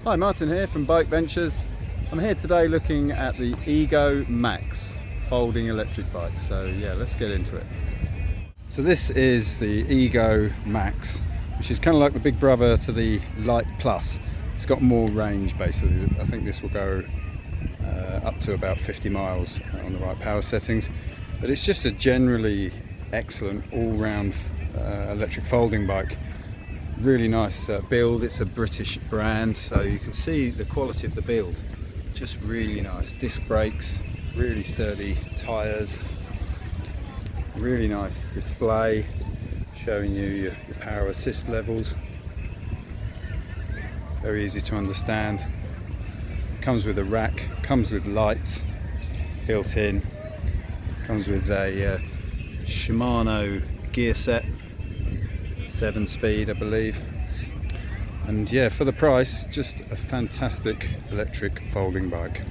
Hi, Martin here from BikeVentures. I'm here today looking at the Hygge Max folding electric bike. So yeah, let's get into it. So this is the Hygge Max, which is kind of like the big brother to the Light Plus. It's got more range basically. I think this will go up to about 50 miles on the right power settings. But it's just a generally excellent all-round electric folding bike. Really nice build. It's a British brand, so you can see the quality of the build. Just really nice. Disc brakes, really sturdy tyres, really nice display showing you your power assist levels. Very easy to understand. Comes with a rack, comes with lights built in, comes with a Shimano gear set, 7-speed I believe, and yeah, for the price, just a fantastic electric folding bike.